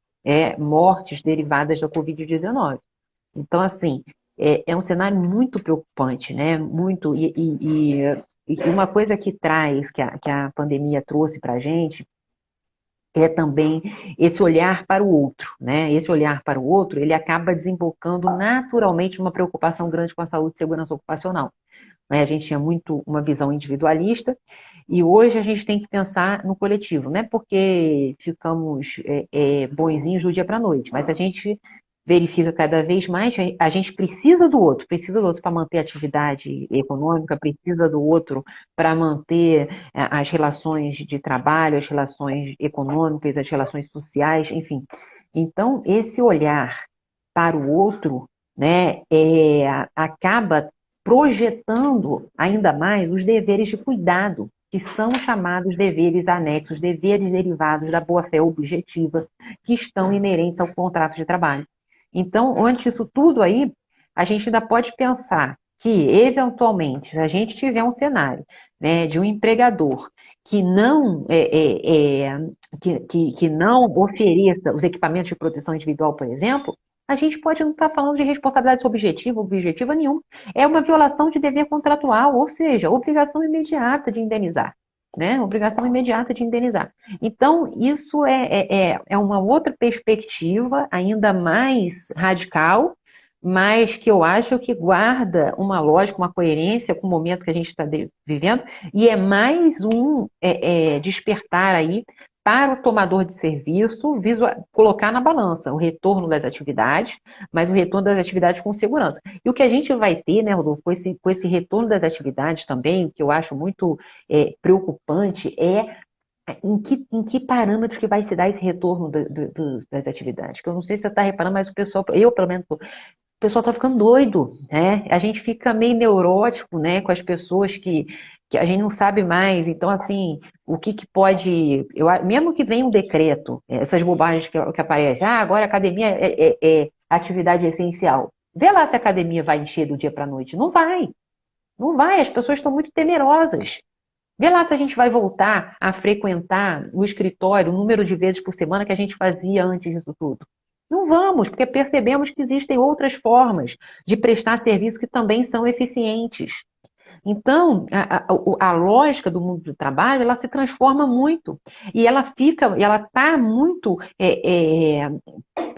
mortes derivadas da Covid-19. Então, assim, é um cenário muito preocupante, né? Muito, e uma coisa que a pandemia trouxe para a gente é também esse olhar para o outro, né? Esse olhar para o outro, ele acaba desembocando naturalmente uma preocupação grande com a saúde e segurança ocupacional. A gente tinha muito uma visão individualista e hoje a gente tem que pensar no coletivo, não é porque ficamos bonzinhos do dia para a noite, mas a gente verifica cada vez mais que a gente precisa do outro para manter a atividade econômica, precisa do outro para manter as relações de trabalho, as relações econômicas, as relações sociais, enfim. Então, esse olhar para o outro, né, acaba projetando ainda mais os deveres de cuidado. que são chamados deveres anexos, deveres derivados da boa-fé objetiva, que estão inerentes ao contrato de trabalho. Então, antes disso tudo aí, a gente ainda pode pensar que, eventualmente, se a gente tiver um cenário, né, de um empregador que não, que não ofereça os equipamentos de proteção individual, por exemplo, a gente pode não estar falando de responsabilidade objetiva nenhuma. É uma violação de dever contratual, ou seja, obrigação imediata de indenizar. Né? Obrigação imediata de indenizar. Então, isso é uma outra perspectiva, ainda mais radical, mas que eu acho que guarda uma lógica, uma coerência com o momento que a gente está vivendo, e é mais um despertar aí para o tomador de serviço colocar na balança o retorno das atividades, mas o retorno das atividades com segurança. E o que a gente vai ter, né, Rodolfo, com esse retorno das atividades também, que eu acho muito preocupante, em que parâmetros que vai se dar esse retorno das atividades. Que eu não sei se você está reparando, mas o pessoal, eu pelo menos, o pessoal está ficando doido, né? A gente fica meio neurótico, né, com as pessoas que a gente não sabe mais. Então, assim, o que pode... mesmo que venha um decreto, essas bobagens que aparecem, agora a academia é atividade essencial. Vê lá se a academia vai encher do dia para a noite. Não vai. Não vai, as pessoas estão muito temerosas. Vê lá se a gente vai voltar a frequentar o escritório o número de vezes por semana que a gente fazia antes disso tudo. Não vamos, porque percebemos que existem outras formas de prestar serviço que também são eficientes. Então, a lógica do mundo do trabalho, ela se transforma muito. E ela está muito,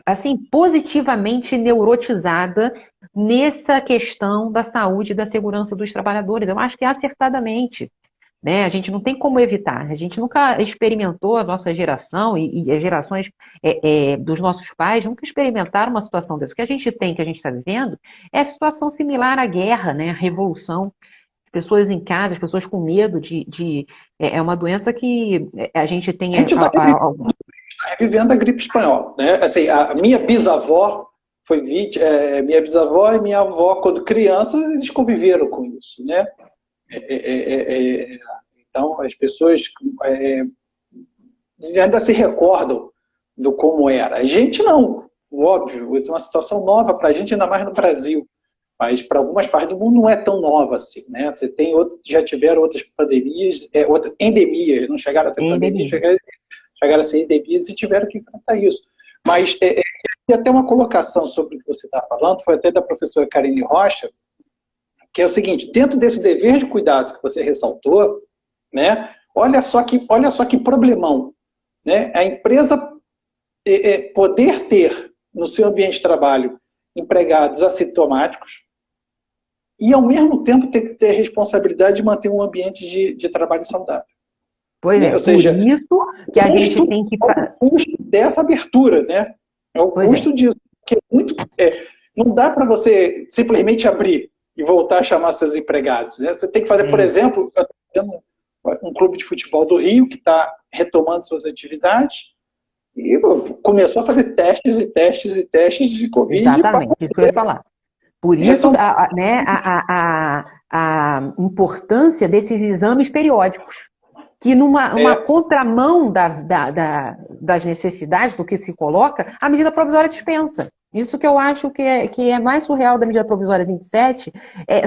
assim, positivamente neurotizada nessa questão da saúde e da segurança dos trabalhadores. Eu acho que acertadamente. Né? A gente não tem como evitar. A gente nunca experimentou, a nossa geração e as gerações dos nossos pais nunca experimentaram uma situação dessa. O que a gente tem, que a gente está vivendo, é a situação similar à guerra, né? À revolução. Pessoas em casa, as pessoas com medo é uma doença que a gente tem... A gente está vivendo a gripe espanhola, né? Assim, a minha bisavó foi vítima, minha bisavó e minha avó, quando crianças, eles conviveram com isso, né? Então, as pessoas ainda se recordam do como era. A gente não, óbvio, isso é uma situação nova para a gente, ainda mais no Brasil. Mas para algumas partes do mundo não é tão nova assim, né? Você tem já tiveram outras pandemias, endemias, não chegaram a ser pandemias, chegaram a ser endemias e tiveram que enfrentar isso. Mas tem até uma colocação sobre o que você está falando, foi até da professora Karine Rocha, que é o seguinte: dentro desse dever de cuidados que você ressaltou, né? Olha só que problemão, né? A empresa poder ter no seu ambiente de trabalho empregados assintomáticos e, ao mesmo tempo, ter responsabilidade de manter um ambiente de trabalho saudável. Pois né? é, Ou seja, por isso que a gente tem que... É o custo dessa abertura, né? É o custo disso. Porque não dá para você simplesmente abrir e voltar a chamar seus empregados. Né? Você tem que fazer, por exemplo, um clube de futebol do Rio que está retomando suas atividades e começou a fazer testes e testes e testes de Covid. Exatamente, isso que eu ia falar. Por isso, a importância desses exames periódicos, que numa contramão das necessidades, do que se coloca, a medida provisória dispensa. Isso que eu acho que é mais surreal da medida provisória 27,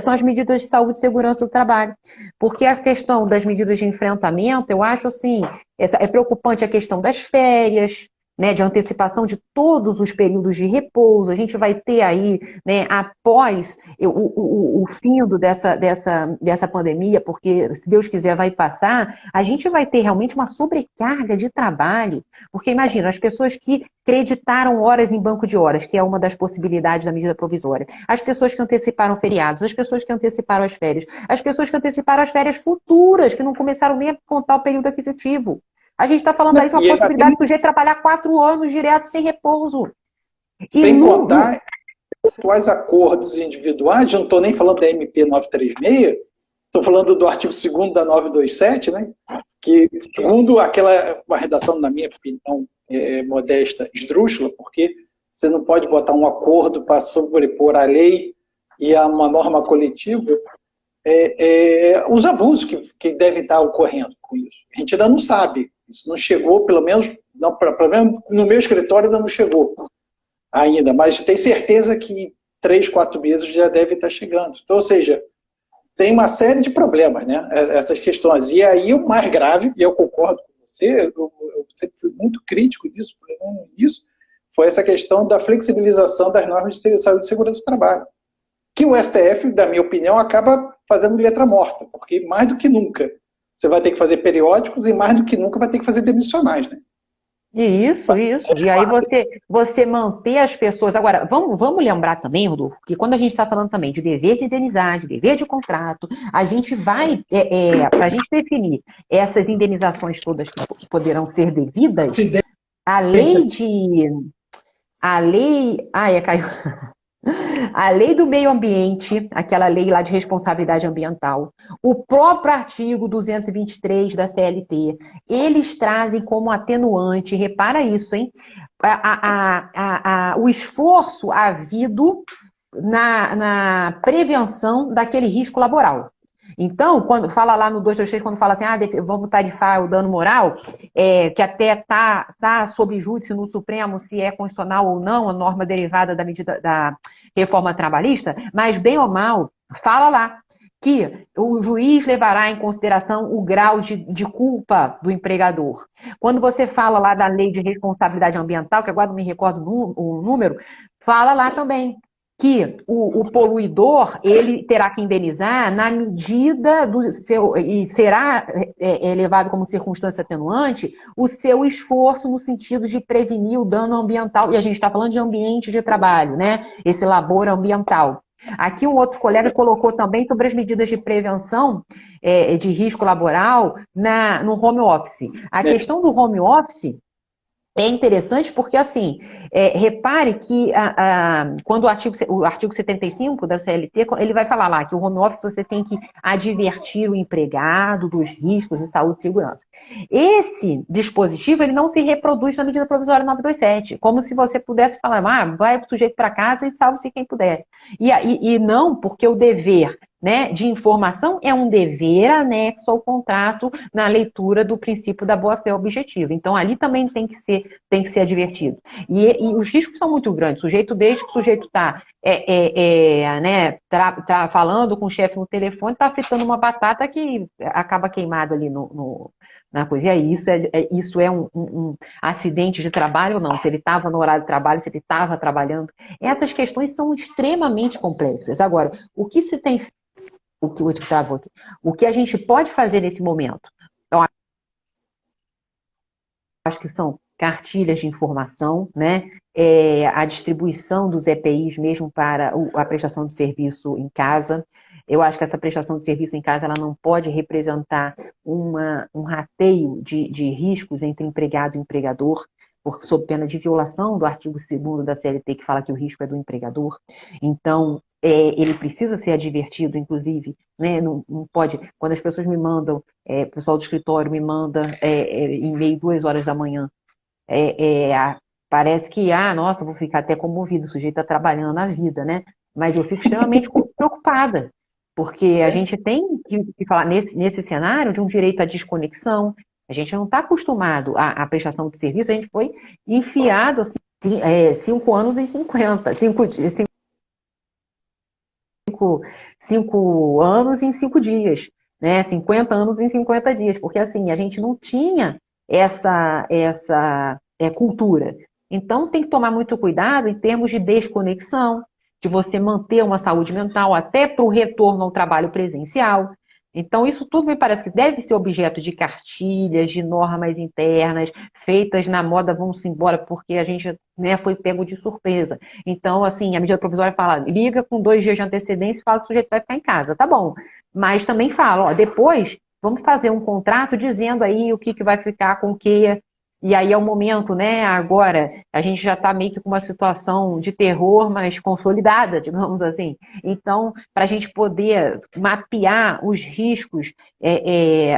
são as medidas de saúde e segurança do trabalho. Porque a questão das medidas de enfrentamento, eu acho assim, é preocupante a questão das férias, né, de antecipação de todos os períodos de repouso. A gente vai ter aí, né, após o findo dessa pandemia, porque, se Deus quiser, vai passar, a gente vai ter realmente uma sobrecarga de trabalho, porque imagina, as pessoas que creditaram horas em banco de horas, que é uma das possibilidades da medida provisória, as pessoas que anteciparam feriados, as pessoas que anteciparam as férias, as pessoas que anteciparam as férias futuras, que não começaram nem a contar o período aquisitivo. A gente está falando aí de uma possibilidade de sujeito trabalhar 4 anos direto sem repouso. Sem contar os atuais acordos individuais, eu não estou nem falando da MP 936, estou falando do artigo 2º da 927, né? Que, segundo uma redação, na minha opinião, modesta, esdrúxula, porque você não pode botar um acordo para sobrepor a lei e a uma norma coletiva, os abusos que devem estar ocorrendo com isso. A gente ainda não sabe. Isso não chegou, pelo menos no meu escritório ainda não chegou ainda, mas tenho certeza que 3, 4 meses já deve estar chegando. Então, ou seja, tem uma série de problemas, né? Essas questões. E aí o mais grave, e eu concordo com você, eu sempre fui muito crítico nisso, foi essa questão da flexibilização das normas de saúde e segurança do trabalho. Que o STF, da minha opinião, acaba fazendo letra morta, porque mais do que nunca você vai ter que fazer periódicos e mais do que nunca vai ter que fazer demissionais, né? Isso. E aí você manter as pessoas. Agora, vamos lembrar também, Rodolfo, que quando a gente está falando também de dever de indenização, dever de contrato, a gente vai, para a gente definir essas indenizações todas que poderão ser devidas, a lei de. A lei. Caiu. A lei do meio ambiente, aquela lei lá de responsabilidade ambiental, o próprio artigo 223 da CLT, eles trazem como atenuante, repara isso, hein? O esforço havido na prevenção daquele risco laboral. Então, quando fala lá no 223, quando fala assim, vamos tarifar o dano moral, que até tá sob júdice no Supremo se é constitucional ou não a norma derivada da medida da reforma trabalhista, mas bem ou mal, fala lá que o juiz levará em consideração o grau de culpa do empregador. Quando você fala lá da lei de responsabilidade ambiental, que agora não me recordo o número, fala lá também que o poluidor ele terá que indenizar na medida do seu, e será levado como circunstância atenuante, o seu esforço no sentido de prevenir o dano ambiental, e a gente está falando de ambiente de trabalho, né? Esse labor ambiental. Aqui um outro colega colocou também sobre as medidas de prevenção de risco laboral no home office. A questão do home office é interessante porque, assim, repare que quando o artigo 75 da CLT, ele vai falar lá que o home office você tem que advertir o empregado dos riscos de saúde e segurança. Esse dispositivo, ele não se reproduz na medida provisória 927, como se você pudesse falar, vai o sujeito para casa e salve-se quem puder. E não, porque o dever, né, de informação é um dever anexo ao contrato na leitura do princípio da boa-fé objetiva. Então, ali também tem que ser advertido. E os riscos são muito grandes. Desde que o sujeito está falando com o chefe no telefone, está fritando uma batata que acaba queimado ali na coisa. E aí, isso é um acidente de trabalho ou não? Se ele estava no horário de trabalho, se ele estava trabalhando. Essas questões são extremamente complexas. Agora, o que se tem o que a gente pode fazer nesse momento? Eu acho que são cartilhas de informação, né? A distribuição dos EPIs mesmo para a prestação de serviço em casa. Eu acho que essa prestação de serviço em casa ela não pode representar um rateio de riscos entre empregado e empregador, sob pena de violação do artigo 2º da CLT, que fala que o risco é do empregador. Então, ele precisa ser advertido, inclusive, né? Não pode, quando as pessoas me mandam, o pessoal do escritório me manda e-mail 2 horas da manhã, parece que, nossa, vou ficar até comovido, o sujeito está trabalhando na vida, né? Mas eu fico extremamente preocupada, porque a gente tem que falar nesse cenário de um direito à desconexão. A gente não está acostumado à prestação de serviço, a gente foi enfiado assim, 5 anos em 50, 5 anos em 5 dias, né? 50 anos em 50 dias, porque assim, a gente não tinha essa cultura. Então tem que tomar muito cuidado em termos de desconexão, de você manter uma saúde mental até para o retorno ao trabalho presencial. Então, isso tudo me parece que deve ser objeto de cartilhas, de normas internas, feitas na moda, vamos embora, porque a gente, né, foi pego de surpresa. Então, assim, a medida provisória fala, liga com 2 dias de antecedência e fala que o sujeito vai ficar em casa. Tá bom. Mas também fala, depois vamos fazer um contrato dizendo aí o que vai ficar com o quê. E aí é o momento, né? Agora a gente já está meio que com uma situação de terror, mas consolidada, digamos assim. Então, para a gente poder mapear os riscos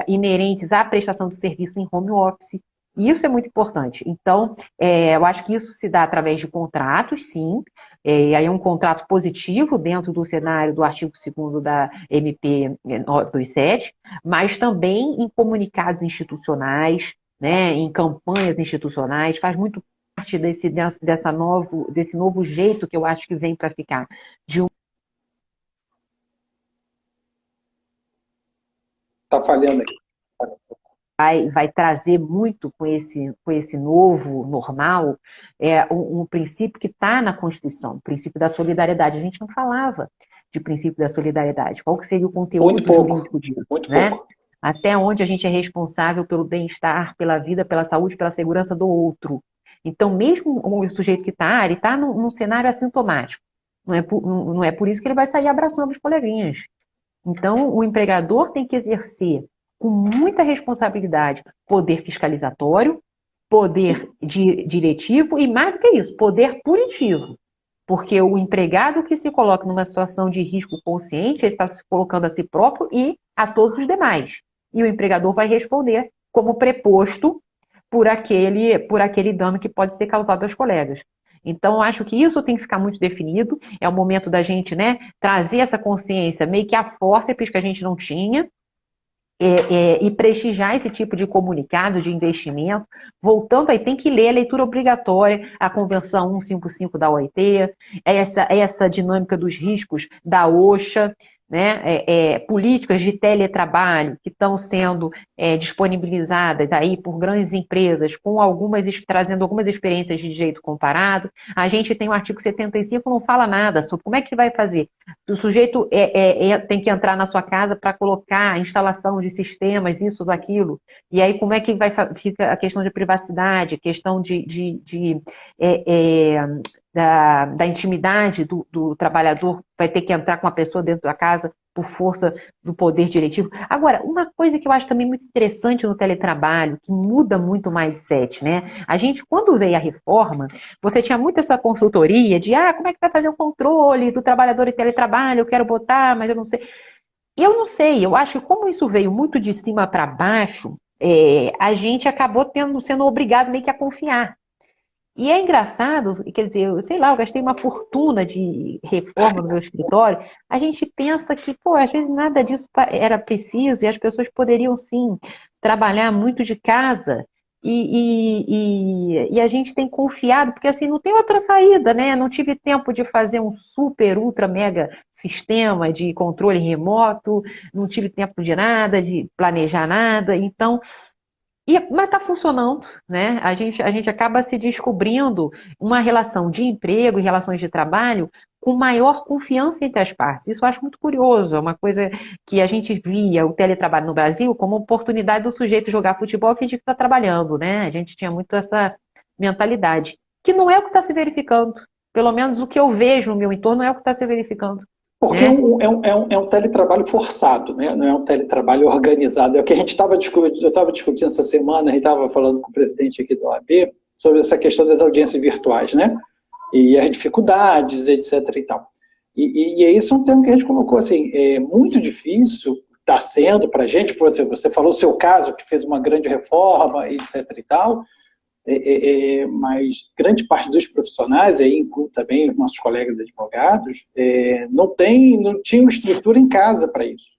inerentes à prestação de serviço em home office, E isso é muito importante. Então, eu acho que isso se dá através de contratos, sim, e aí é um contrato positivo dentro do cenário do artigo 2º da MP 927, mas também em comunicados institucionais, né, em campanhas institucionais, faz muito parte desse novo jeito que eu acho que vem para ficar. Está falhando aqui. Vai trazer muito com esse novo normal um princípio que está na Constituição, o princípio da solidariedade. A gente não falava de princípio da solidariedade. Qual que seria o Muito conteúdo pouco, jurídico disso, muito né? pouco. Até onde a gente é responsável pelo bem-estar, pela vida, pela saúde, pela segurança do outro. Então, mesmo o sujeito que está, ele está num cenário assintomático. Não é por isso que ele vai sair abraçando os coleguinhas. Então, o empregador tem que exercer com muita responsabilidade poder fiscalizatório, poder diretivo e, mais do que isso, poder punitivo. Porque o empregado que se coloca numa situação de risco consciente, ele está se colocando a si próprio e a todos os demais. E o empregador vai responder como preposto por aquele dano que pode ser causado aos colegas. Então, eu acho que isso tem que ficar muito definido. É o momento da gente, né, trazer essa consciência meio que a fórceps que a gente não tinha, e prestigiar esse tipo de comunicado, de investimento. Voltando aí, tem que ler a leitura obrigatória, a Convenção 155 da OIT, essa dinâmica dos riscos da OSHA, né? Políticas de teletrabalho que estão sendo disponibilizadas aí por grandes empresas, trazendo algumas experiências de direito comparado. A gente tem o artigo 75, não fala nada sobre como é que vai fazer. O sujeito tem que entrar na sua casa para colocar a instalação de sistemas, isso, daquilo. E aí, como é que fica a questão de privacidade, questão da intimidade do trabalhador, vai ter que entrar com uma pessoa dentro da casa por força do poder diretivo. Agora, uma coisa que eu acho também muito interessante no teletrabalho, que muda muito o mindset, né? A gente, quando veio a reforma, você tinha muito essa consultoria de, como é que vai fazer o controle do trabalhador em teletrabalho? Eu quero botar, mas eu não sei. Eu não sei, eu acho que como isso veio muito de cima para baixo, a gente acabou sendo obrigado meio que a confiar. E é engraçado, quer dizer, sei lá, eu gastei uma fortuna de reforma no meu escritório. A gente pensa que, pô, às vezes nada disso era preciso e as pessoas poderiam sim trabalhar muito de casa. E a gente tem confiado, porque assim, não tem outra saída, né? Não tive tempo de fazer um super, ultra, mega sistema de controle remoto, não tive tempo de nada, de planejar nada. Então, mas está funcionando, né? A gente acaba se descobrindo uma relação de emprego e relações de trabalho com maior confiança entre as partes. Isso eu acho muito curioso, é uma coisa que a gente via o teletrabalho no Brasil como oportunidade do sujeito jogar futebol que a gente está trabalhando, né? A gente tinha muito essa mentalidade, que não é o que está se verificando. Pelo menos o que eu vejo no meu entorno não é o que está se verificando. Porque Né? é um teletrabalho forçado, né? Não é um teletrabalho organizado. É o que a gente estava discutindo, eu estava discutindo essa semana, a gente estava falando com o presidente aqui do OAB sobre essa questão das audiências virtuais, né? E as dificuldades, etc. e tal. E isso é um tema que a gente colocou assim, é muito difícil, está sendo para a gente, você falou o seu caso, que fez uma grande reforma, etc. e tal, mas grande parte dos profissionais, aí inclui também os nossos colegas advogados, não tinham estrutura em casa para isso,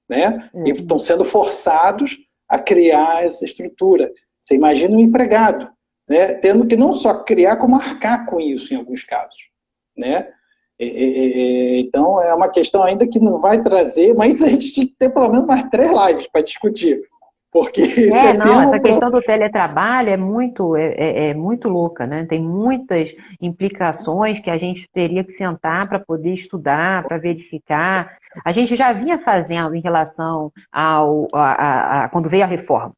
né? E estão sendo forçados a criar essa estrutura. Você imagina um empregado, né? Tendo que não só criar, como arcar com isso em alguns casos, né? Então, é uma questão ainda que não vai trazer, mas a gente tinha que ter pelo menos mais 3 lives para discutir. Porque essa questão do teletrabalho é muito louca, né? Tem muitas implicações que a gente teria que sentar para poder estudar, para verificar. A gente já vinha fazendo em relação quando veio a reforma.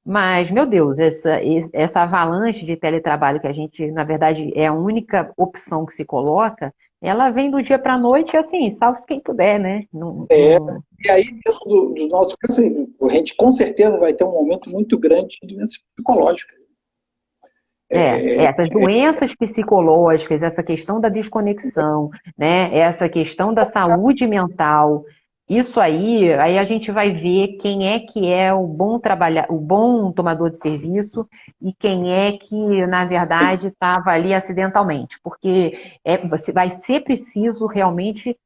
Mas, meu Deus, essa avalanche de teletrabalho que a gente, na verdade, é a única opção que se coloca, ela vem do dia para a noite, assim, salve-se quem puder, né? E aí, dentro do nosso caso, assim, a gente com certeza vai ter um momento muito grande de doença psicológica. Essas doenças psicológicas, essa questão da desconexão, né? Essa questão da saúde mental, Isso aí a gente vai ver quem é que é o bom tomador de serviço e quem é que, na verdade, estava ali acidentalmente, porque vai ser preciso realmente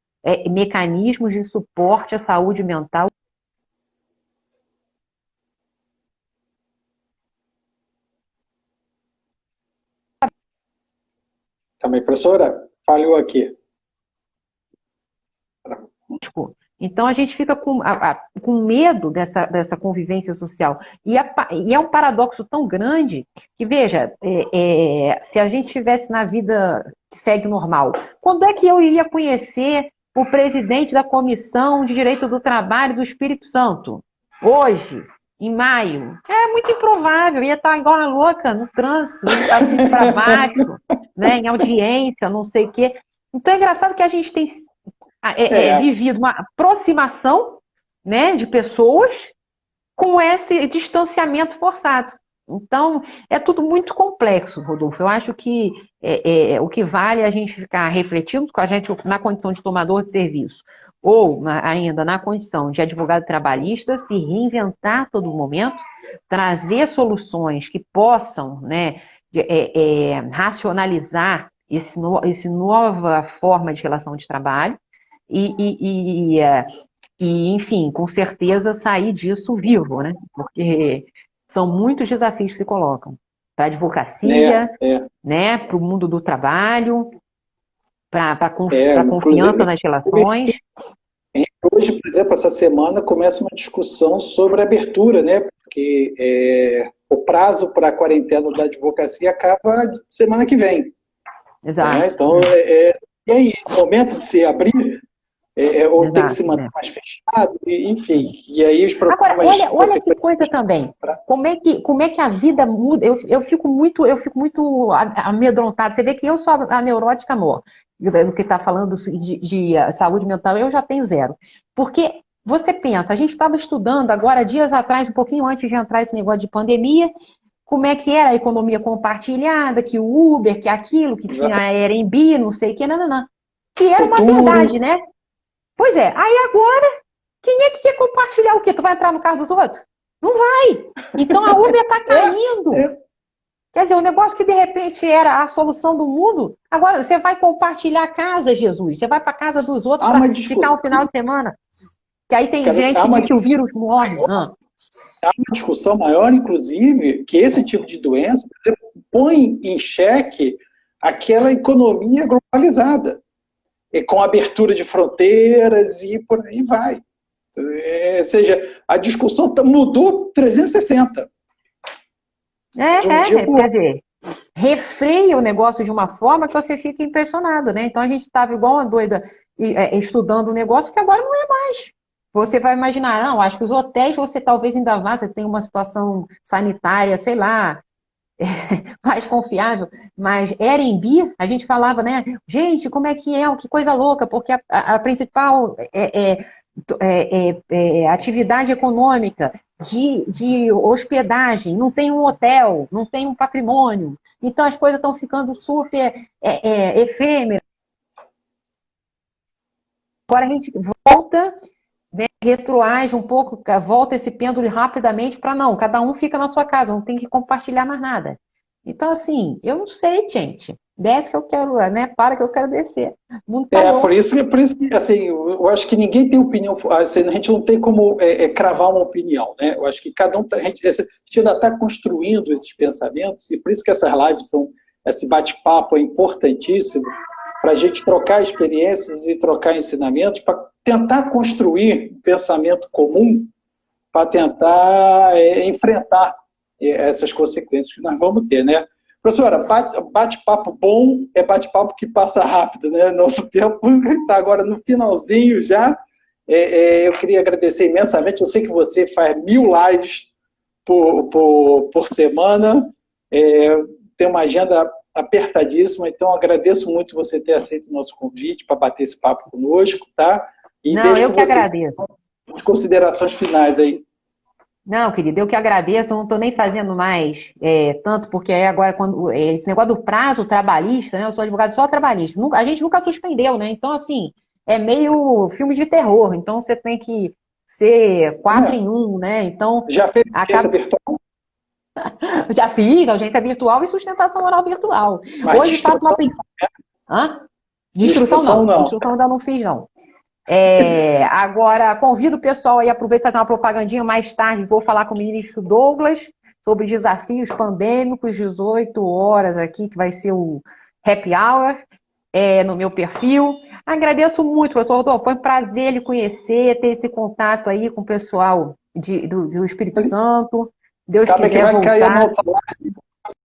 mecanismos de suporte à saúde mental. Também, professora, falhou aqui. Então a gente fica com medo dessa convivência social. E é um paradoxo tão grande que, veja, se a gente estivesse na vida que segue normal, quando é que eu iria conhecer o presidente da Comissão de Direito do Trabalho do Espírito Santo? Hoje, em maio. É muito improvável, ia estar igual uma louca no trânsito, assim para baixo, né, em audiência, não sei o quê. Então é engraçado que a gente tem vivido uma aproximação, né, de pessoas com esse distanciamento forçado. Então, é tudo muito complexo, Rodolfo. Eu acho que o que vale é a gente ficar refletindo com a gente na condição de tomador de serviço, ou ainda na condição de advogado trabalhista, se reinventar a todo momento, trazer soluções que possam, né, racionalizar essa nova forma de relação de trabalho, e, enfim, com certeza sair disso vivo, né? Porque são muitos desafios que se colocam para a advocacia, né? Para o mundo do trabalho, para a confiança nas relações. Hoje, por exemplo, essa semana começa uma discussão sobre abertura, né? Porque o prazo para a quarentena da advocacia acaba semana que vem. Exato. Né? Então, e aí, o momento de se abrir, ou exato, tem que se manter mais fechado, enfim. E aí os problemas... Agora, olha que coisa também. Como é que a vida muda? Eu fico muito amedrontada. Você vê que eu sou a neurótica amor. Do que está falando de saúde mental, eu já tenho zero. Porque você pensa, a gente estava estudando agora, dias atrás, um pouquinho antes de entrar esse negócio de pandemia, como é que era a economia compartilhada, que o Uber, que aquilo, que tinha a Airbnb, não sei o que, não. Que era uma verdade, né? Pois é, aí agora, quem é que quer compartilhar o quê? Tu vai entrar no carro dos outros? Não vai! Então a Uber está caindo. Quer dizer, um negócio que de repente era a solução do mundo, agora você vai compartilhar a casa, Jesus. Você vai para a casa dos outros para ficar um final de semana. Que aí tem gente que diz que o vírus morre. Há uma discussão maior, inclusive, que esse tipo de doença, por exemplo, põe em xeque aquela economia globalizada, com abertura de fronteiras e por aí vai. Ou seja, a discussão mudou 360. Quer dizer, refreia o negócio de uma forma que você fica impressionado, né? Então a gente estava igual uma doida estudando o negócio que agora não é mais. Você vai imaginar, não, acho que os hotéis você talvez ainda vá, você tem uma situação sanitária, sei lá, mais confiável, mas Airbnb, a gente falava, né, gente, como é, que coisa louca, porque a principal atividade econômica de hospedagem, não tem um hotel, não tem um patrimônio, então as coisas estão ficando super efêmeras. Agora a gente volta, né, retroage um pouco, volta esse pêndulo rapidamente para não, cada um fica na sua casa, não tem que compartilhar mais nada. Então, assim, eu não sei, gente. Desce que eu quero, né? Para que eu quero descer. Por isso que, assim, eu acho que ninguém tem opinião, assim, a gente não tem como cravar uma opinião, né? Eu acho que cada um, a gente ainda está construindo esses pensamentos, e por isso que essas lives são, esse bate-papo é importantíssimo, para a gente trocar experiências e trocar ensinamentos, para tentar construir um pensamento comum, para tentar enfrentar essas consequências que nós vamos ter, né? Professora, bate-papo bom é bate-papo que passa rápido, né? Nosso tempo está agora no finalzinho já. Eu queria agradecer imensamente. Eu sei que você faz 1000 lives por semana, tem uma agenda apertadíssima, então agradeço muito você ter aceito o nosso convite para bater esse papo conosco, tá? E não, eu que agradeço. As considerações finais aí. Não, querido, eu que agradeço, eu não estou nem fazendo mais tanto, porque agora, esse negócio do prazo trabalhista, né? Eu sou advogado só trabalhista, a gente nunca suspendeu, né? Então, assim, é meio filme de terror, então você tem que ser 4 em 1, né? Então, Já fez audiência virtual? já fiz audiência virtual e sustentação oral virtual. Mas de Hoje faço uma... instrução, Hã? De de instrução instrução não. De não. instrução ainda não fiz, não. Agora, convido o pessoal aí, aproveito para fazer uma propagandinha mais tarde, vou falar com o ministro Douglas sobre desafios pandêmicos, 18 horas aqui, que vai ser o happy hour, no meu perfil. Agradeço muito, professor Rodolfo, foi um prazer lhe conhecer, ter esse contato aí com o pessoal do Espírito Santo. Deus Acaba que quiser vai cair a voltar. nossa live.